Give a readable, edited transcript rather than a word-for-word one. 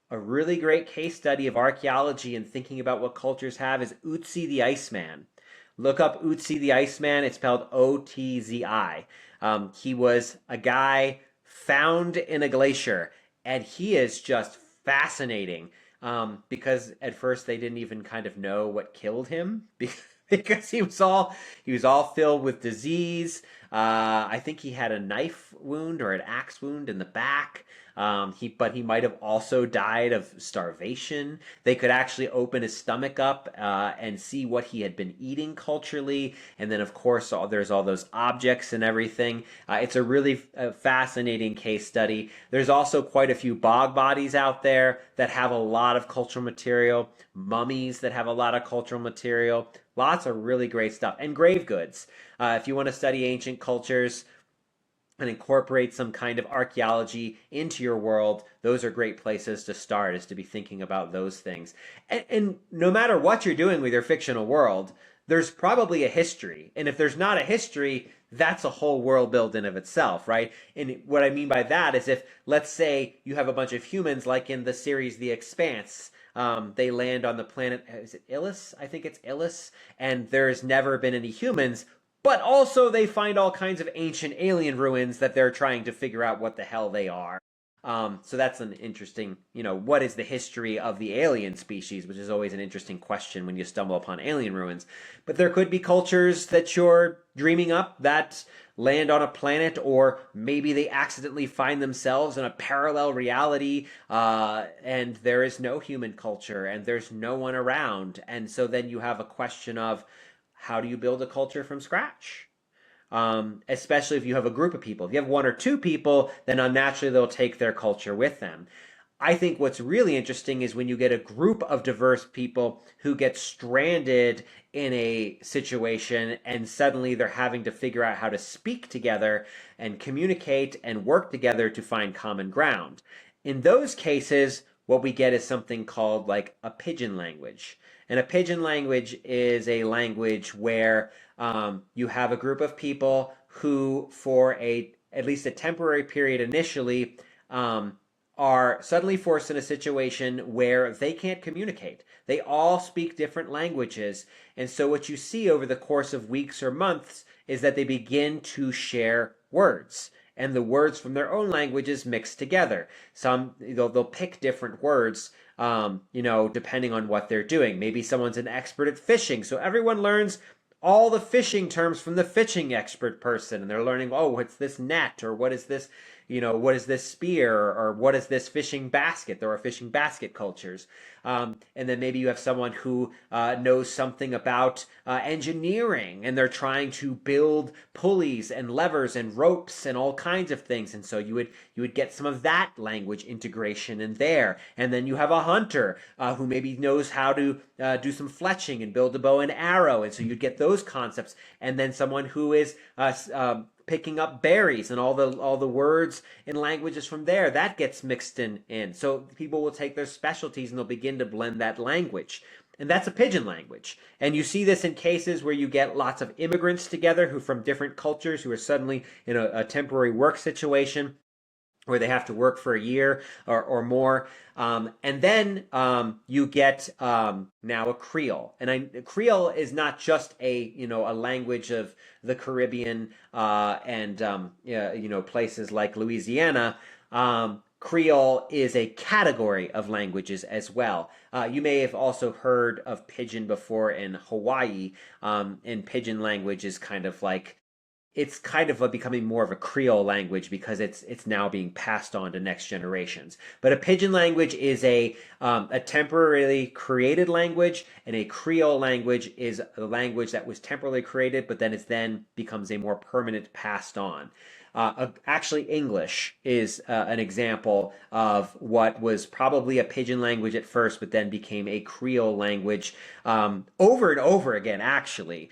A really great case study of archaeology and thinking about what cultures have is Ötzi the Iceman. Look up Ötzi the Iceman. It's spelled Otzi. He was a guy found in a glacier, and he is just fascinating because at first they didn't even kind of know what killed him because he was all filled with disease. I think he had a knife wound or an axe wound in the back. But he might have also died of starvation. They could actually open his stomach up and see what he had been eating culturally, and then of course there's all those objects and everything. It's a really fascinating case study. There's also quite a few bog bodies out there that have a lot of cultural material, mummies that have a lot of cultural material, lots of really great stuff, and grave goods. If you want to study ancient cultures and incorporate some kind of archaeology into your world, those are great places to start, is to be thinking about those things. And no matter what you're doing with your fictional world, there's probably a history. And if there's not a history, that's a whole world built in of itself, right? And what I mean by that is if, let's say, you have a bunch of humans, like in the series The Expanse, they land on the planet, is it Illis? I think it's Illis. And there's never been any humans, but also they find all kinds of ancient alien ruins that they're trying to figure out what the hell they are. So that's an interesting, what is the history of the alien species, which is always an interesting question when you stumble upon alien ruins. But there could be cultures that you're dreaming up that land on a planet, or maybe they accidentally find themselves in a parallel reality, and there is no human culture and there's no one around. And so then you have a question of, how do you build a culture from scratch? Especially if you have a group of people. If you have one or two people, then unnaturally they'll take their culture with them. I think what's really interesting is when you get a group of diverse people who get stranded in a situation and suddenly they're having to figure out how to speak together and communicate and work together to find common ground. In those cases, what we get is something called like a pidgin language. And a pidgin language is a language where you have a group of people who, for at least a temporary period initially, are suddenly forced in a situation where they can't communicate. They all speak different languages. And so what you see over the course of weeks or months is that they begin to share words. And the words from their own languages mix together. Some they'll pick different words, depending on what they're doing. Maybe someone's an expert at fishing, so everyone learns all the fishing terms from the fishing expert person, and they're learning, oh, what's this net, or what is this, what is this spear, or what is this fishing basket? There are fishing basket cultures. And then maybe you have someone who knows something about engineering, and they're trying to build pulleys and levers and ropes and all kinds of things. And so you would get some of that language integration in there. And then you have a hunter who maybe knows how to do some fletching and build a bow and arrow. And so you'd get those concepts. And then someone who is picking up berries and all the words and languages from there, that gets mixed in. So people will take their specialties and they'll begin to blend that language. And that's a pidgin language. And you see this in cases where you get lots of immigrants together who from different cultures who are suddenly in a temporary work situation where they have to work for a year or more. And then you get now a Creole. And Creole is not just a language of the Caribbean and places like Louisiana. Creole is a category of languages as well. You may have also heard of Pidgin before in Hawaii. And Pidgin language is kind of like, it's kind of becoming more of a Creole language because it's now being passed on to next generations. But a Pidgin language is a temporarily created language, and a Creole language is a language that was temporarily created, but then becomes a more permanent passed on. Actually, English is an example of what was probably a Pidgin language at first, but then became a Creole language over and over again, actually.